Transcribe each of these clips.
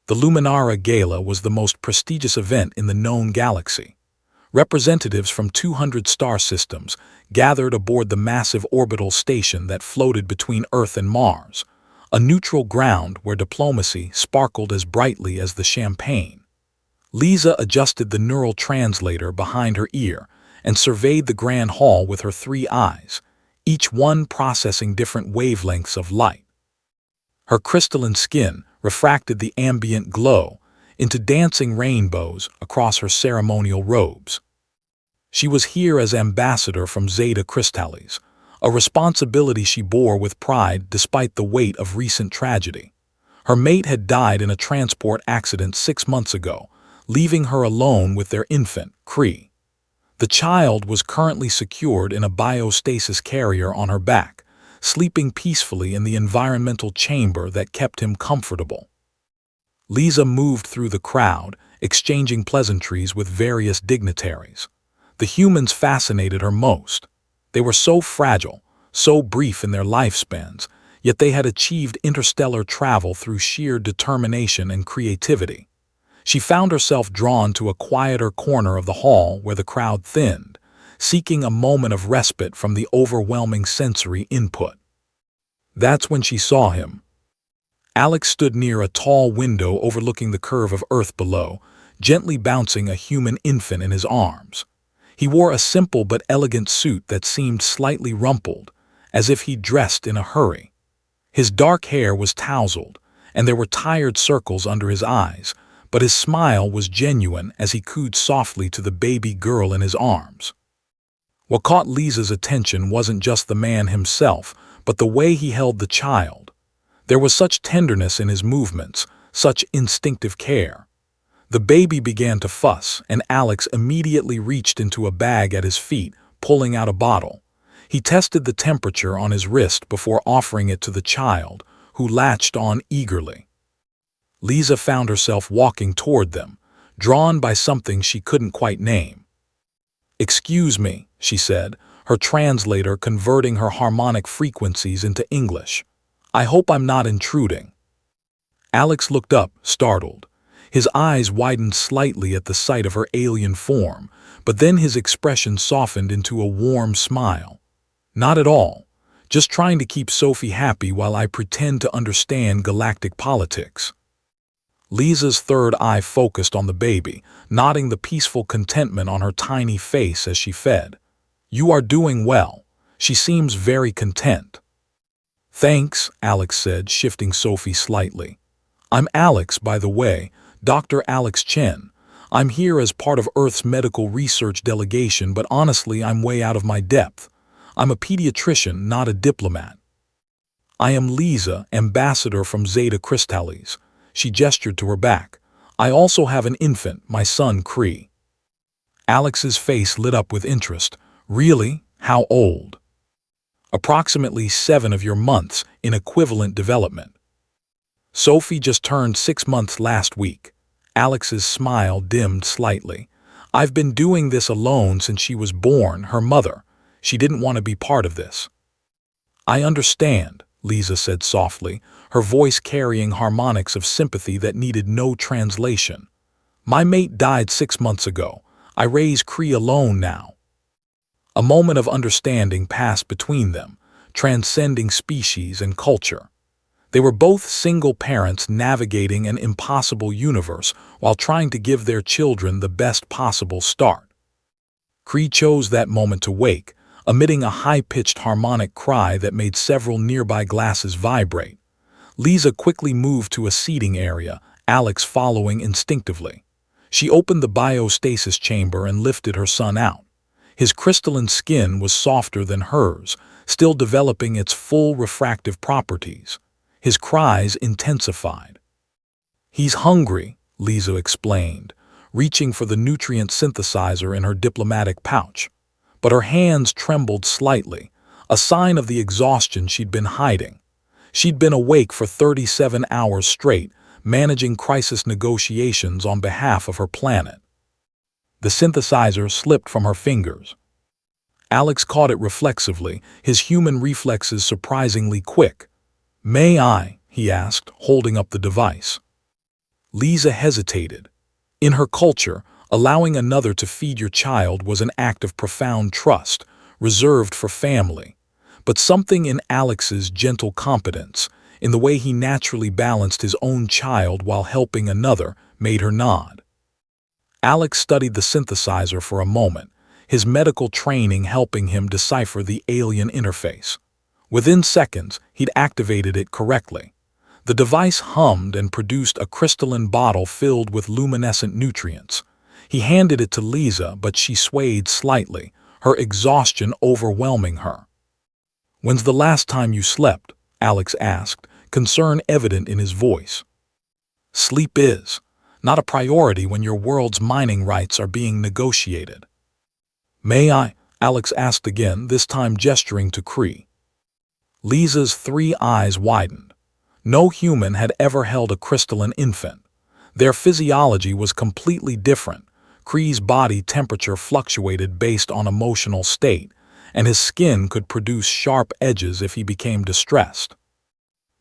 The Luminara Gala was the most prestigious event in the known galaxy. Representatives from 200 star systems gathered aboard the massive orbital station that floated between Earth and Mars, a neutral ground where diplomacy sparkled as brightly as the champagne. Lisa adjusted the neural translator behind her ear and surveyed the grand hall with her three eyes, each one processing different wavelengths of light. Her crystalline skin refracted the ambient glow into dancing rainbows across her ceremonial robes. She was here as ambassador from Zeta Crystallis, a responsibility she bore with pride despite the weight of recent tragedy. Her mate had died in a transport accident 6 months ago, leaving her alone with their infant, Cree. The child was currently secured in a biostasis carrier on her back, sleeping peacefully in the environmental chamber that kept him comfortable. Lisa moved through the crowd, exchanging pleasantries with various dignitaries. The humans fascinated her most. They were so fragile, so brief in their lifespans, yet they had achieved interstellar travel through sheer determination and creativity. She found herself drawn to a quieter corner of the hall where the crowd thinned, seeking a moment of respite from the overwhelming sensory input. That's when she saw him. Alex stood near a tall window overlooking the curve of Earth below, gently bouncing a human infant in his arms. He wore a simple but elegant suit that seemed slightly rumpled, as if he'd dressed in a hurry. His dark hair was tousled, and there were tired circles under his eyes, but his smile was genuine as he cooed softly to the baby girl in his arms. What caught Lisa's attention wasn't just the man himself, but the way he held the child. There was such tenderness in his movements, such instinctive care. The baby began to fuss, and Alex immediately reached into a bag at his feet, pulling out a bottle. He tested the temperature on his wrist before offering it to the child, who latched on eagerly. Lisa found herself walking toward them, drawn by something she couldn't quite name. "Excuse me," she said, her translator converting her harmonic frequencies into English. "I hope I'm not intruding." Alex looked up, startled. His eyes widened slightly at the sight of her alien form, but then his expression softened into a warm smile. "Not at all. Just trying to keep Sophie happy while I pretend to understand galactic politics." Lisa's third eye focused on the baby, nodding the peaceful contentment on her tiny face as she fed. "You are doing well. She seems very content." "Thanks," Alex said, shifting Sophie slightly. "I'm Alex, by the way, Dr. Alex Chen. I'm here as part of Earth's medical research delegation, but honestly, I'm way out of my depth. I'm a pediatrician, not a diplomat." "I am Lisa, ambassador from Zeta Crystallis." She gestured to her back. "I also have an infant, my son Cree." Alex's face lit up with interest. "Really? How old?" "Approximately 7 of your months in equivalent development." "Sophie just turned 6 months last week." Alex's smile dimmed slightly. "I've been doing this alone since she was born, her mother. She didn't want to be part of this." "I understand," Lisa said softly, her voice carrying harmonics of sympathy that needed no translation. "My mate died 6 months ago. I raise Cree alone now." A moment of understanding passed between them, transcending species and culture. They were both single parents navigating an impossible universe while trying to give their children the best possible start. Cree chose that moment to wake, emitting a high-pitched harmonic cry that made several nearby glasses vibrate. Lisa quickly moved to a seating area, Alex following instinctively. She opened the biostasis chamber and lifted her son out. His crystalline skin was softer than hers, still developing its full refractive properties. His cries intensified. "He's hungry," Lisa explained, reaching for the nutrient synthesizer in her diplomatic pouch. But her hands trembled slightly, a sign of the exhaustion she'd been hiding. She'd been awake for 37 hours straight, managing crisis negotiations on behalf of her planet. The synthesizer slipped from her fingers. Alex caught it reflexively, his human reflexes surprisingly quick. "May I?" he asked, holding up the device. Lisa hesitated. In her culture, allowing another to feed your child was an act of profound trust, reserved for family. But something in Alex's gentle competence, in the way he naturally balanced his own child while helping another, made her nod. Alex studied the synthesizer for a moment, his medical training helping him decipher the alien interface. Within seconds, he'd activated it correctly. The device hummed and produced a crystalline bottle filled with luminescent nutrients. He handed it to Lisa, but she swayed slightly, her exhaustion overwhelming her. "When's the last time you slept?" Alex asked, concern evident in his voice. "Sleep is not a priority when your world's mining rights are being negotiated." "May I?" Alex asked again, this time gesturing to Cree. Lisa's 3 eyes widened. No human had ever held a crystalline infant. Their physiology was completely different. Cree's body temperature fluctuated based on emotional state, and his skin could produce sharp edges if he became distressed.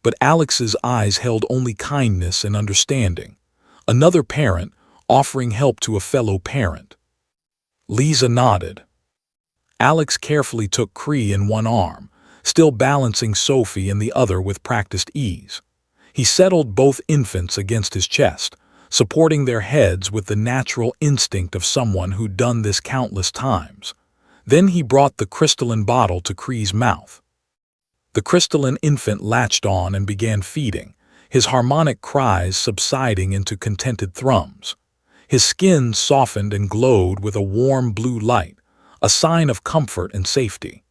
But Alex's eyes held only kindness and understanding. Another parent offering help to a fellow parent. Lisa nodded. Alex carefully took Cree in one arm, still balancing Sophie in the other with practiced ease. He settled both infants against his chest, supporting their heads with the natural instinct of someone who'd done this countless times. Then he brought the crystalline bottle to Cree's mouth. The crystalline infant latched on and began feeding, his harmonic cries subsiding into contented thrums. His skin softened and glowed with a warm blue light, a sign of comfort and safety.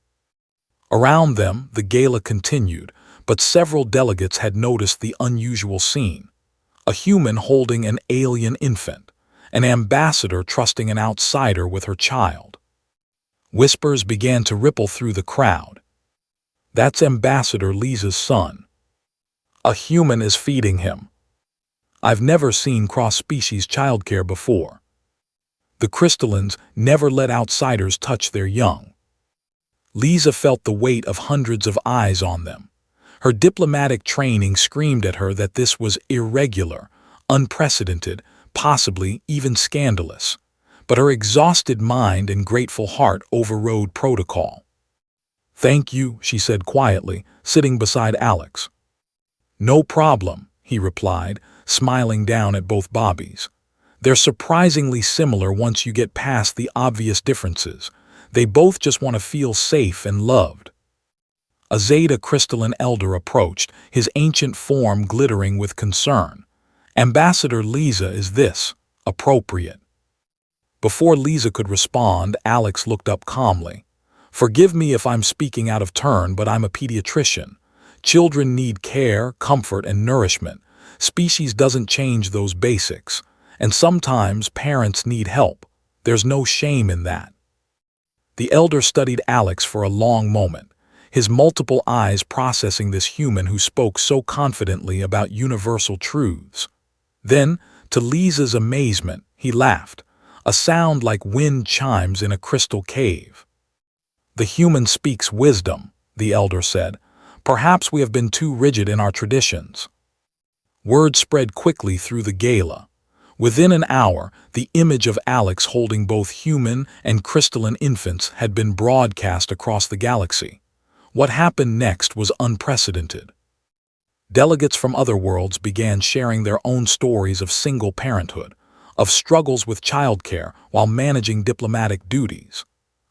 Around them, the gala continued, but several delegates had noticed the unusual scene. A human holding an alien infant, an ambassador trusting an outsider with her child. Whispers began to ripple through the crowd. "That's Ambassador Lisa's son. A human is feeding him. I've never seen cross-species childcare before. The crystallines never let outsiders touch their young." Lisa felt the weight of hundreds of eyes on them. Her diplomatic training screamed at her that this was irregular, unprecedented, possibly even scandalous. But her exhausted mind and grateful heart overrode protocol. "Thank you," she said quietly, sitting beside Alex. "No problem," he replied, smiling down at both bobbies. "They're surprisingly similar once you get past the obvious differences. They both just want to feel safe and loved." A Zeta crystalline elder approached, his ancient form glittering with concern. "Ambassador Lisa, is this appropriate?" Before Lisa could respond, Alex looked up calmly. "Forgive me if I'm speaking out of turn, but I'm a pediatrician. Children need care, comfort, and nourishment. Species doesn't change those basics. And sometimes parents need help. There's no shame in that." The elder studied Alex for a long moment, his multiple eyes processing this human who spoke so confidently about universal truths. Then, to Lisa's amazement, he laughed, a sound like wind chimes in a crystal cave. "The human speaks wisdom," the elder said. "Perhaps we have been too rigid in our traditions." Word spread quickly through the gala. Within an hour, the image of Alex holding both human and crystalline infants had been broadcast across the galaxy. What happened next was unprecedented. Delegates from other worlds began sharing their own stories of single parenthood, of struggles with childcare while managing diplomatic duties.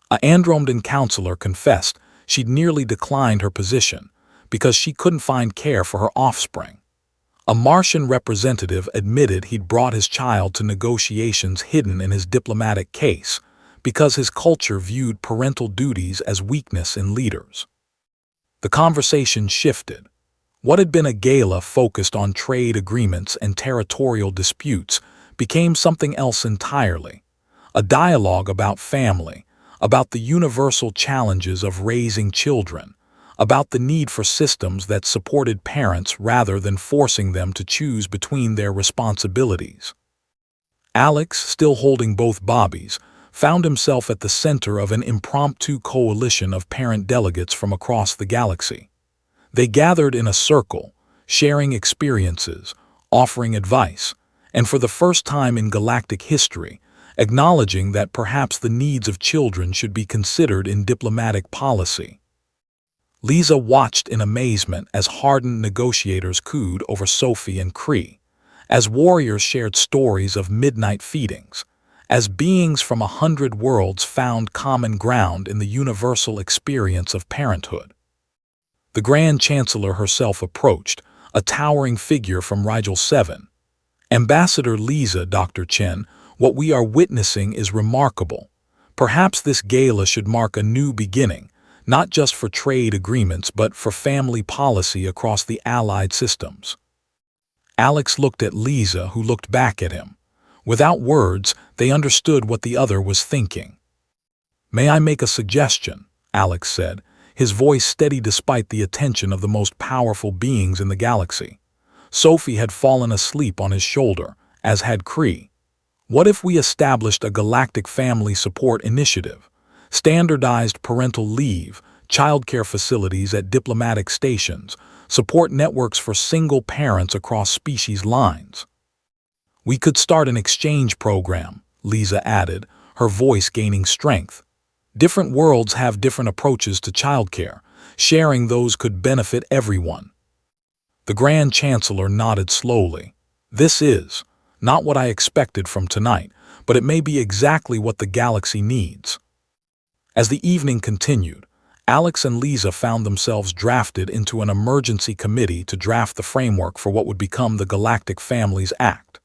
A Andromedan counselor confessed she'd nearly declined her position because she couldn't find care for her offspring. A Martian representative admitted he'd brought his child to negotiations hidden in his diplomatic case because his culture viewed parental duties as weakness in leaders. The conversation shifted. What had been a gala focused on trade agreements and territorial disputes became something else entirely. A dialogue about family, about the universal challenges of raising children, about the need for systems that supported parents rather than forcing them to choose between their responsibilities. Alex, still holding both bobbies, found himself at the center of an impromptu coalition of parent delegates from across the galaxy. They gathered in a circle, sharing experiences, offering advice, and for the first time in galactic history, acknowledging that perhaps the needs of children should be considered in diplomatic policy. Lisa watched in amazement as hardened negotiators cooed over Sophie and Cree, as warriors shared stories of midnight feedings, as beings from 100 worlds found common ground in the universal experience of parenthood. The Grand Chancellor herself approached, a towering figure from Rigel 7. Ambassador Lisa, Dr. Chen, what we are witnessing is remarkable. Perhaps this gala should mark a new beginning, not just for trade agreements but for family policy across the allied systems. Alex looked at Lisa, who looked back at him. Without words, they understood what the other was thinking. "May I make a suggestion?" Alex said, his voice steady despite the attention of the most powerful beings in the galaxy. Sophie had fallen asleep on his shoulder, as had Cree. "What if we established a galactic family support initiative? Standardized parental leave, childcare facilities at diplomatic stations, support networks for single parents across species lines." "We could start an exchange program," Lisa added, her voice gaining strength. "Different worlds have different approaches to childcare. Sharing those could benefit everyone." The Grand Chancellor nodded slowly. "This is not what I expected from tonight, but it may be exactly what the galaxy needs." As the evening continued, Alex and Lisa found themselves drafted into an emergency committee to draft the framework for what would become the Galactic Families Act.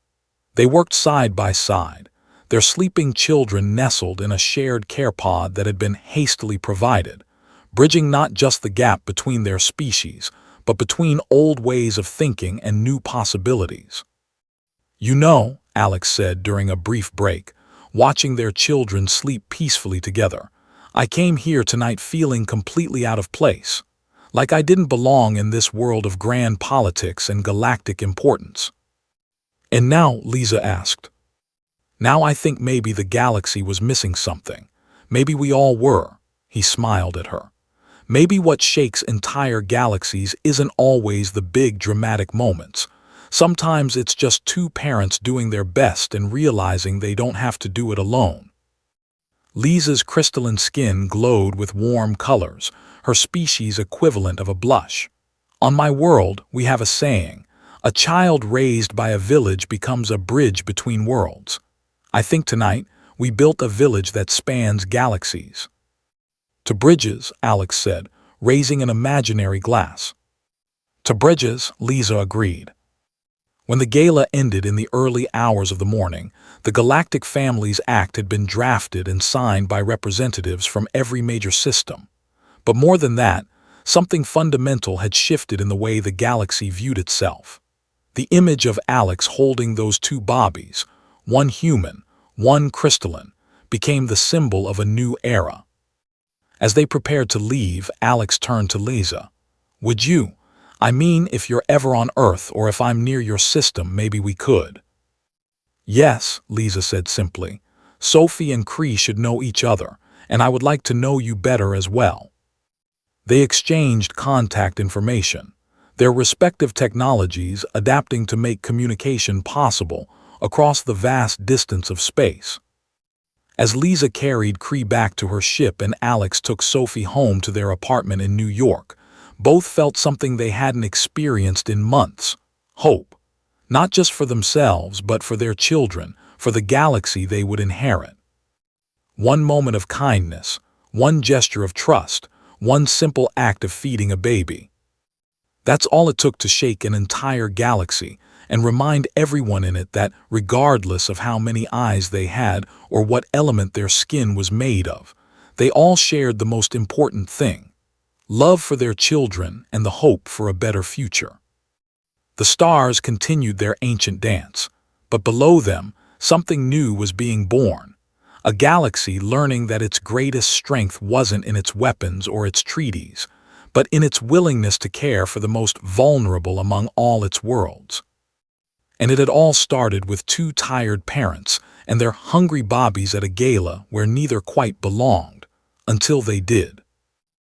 They worked side by side, their sleeping children nestled in a shared care pod that had been hastily provided, bridging not just the gap between their species, but between old ways of thinking and new possibilities. "You know," Alex said during a brief break, watching their children sleep peacefully together, "I came here tonight feeling completely out of place, like I didn't belong in this world of grand politics and galactic importance." "And now?" Lisa asked. "Now I think maybe the galaxy was missing something. Maybe we all were." He smiled at her. "Maybe what shakes entire galaxies isn't always the big dramatic moments. Sometimes it's just two parents doing their best and realizing they don't have to do it alone." Lisa's crystalline skin glowed with warm colors, her species equivalent of a blush. "On my world, we have a saying, a child raised by a village becomes a bridge between worlds. I think tonight, we built a village that spans galaxies." "To bridges," Alex said, raising an imaginary glass. "To bridges," Lisa agreed. When the gala ended in the early hours of the morning, the Galactic Families Act had been drafted and signed by representatives from every major system. But more than that, something fundamental had shifted in the way the galaxy viewed itself. The image of Alex holding those two bobbies, one human, one crystalline, became the symbol of a new era. As they prepared to leave, Alex turned to Lisa. "Would you? I mean, if you're ever on Earth or if I'm near your system, maybe we could." "Yes," Lisa said simply. "Sophie and Cree should know each other, and I would like to know you better as well." They exchanged contact information, their respective technologies adapting to make communication possible across the vast distance of space. As Lisa carried Cree back to her ship and Alex took Sophie home to their apartment in New York, both felt something they hadn't experienced in months: hope. Not just for themselves, but for their children, for the galaxy they would inherit. One moment of kindness, one gesture of trust, one simple act of feeding a baby. That's all it took to shake an entire galaxy and remind everyone in it that, regardless of how many eyes they had or what element their skin was made of, they all shared the most important thing: love for their children and the hope for a better future. The stars continued their ancient dance, but below them, something new was being born. A galaxy learning that its greatest strength wasn't in its weapons or its treaties, but in its willingness to care for the most vulnerable among all its worlds. And it had all started with two tired parents and their hungry bobbies at a gala where neither quite belonged, until they did.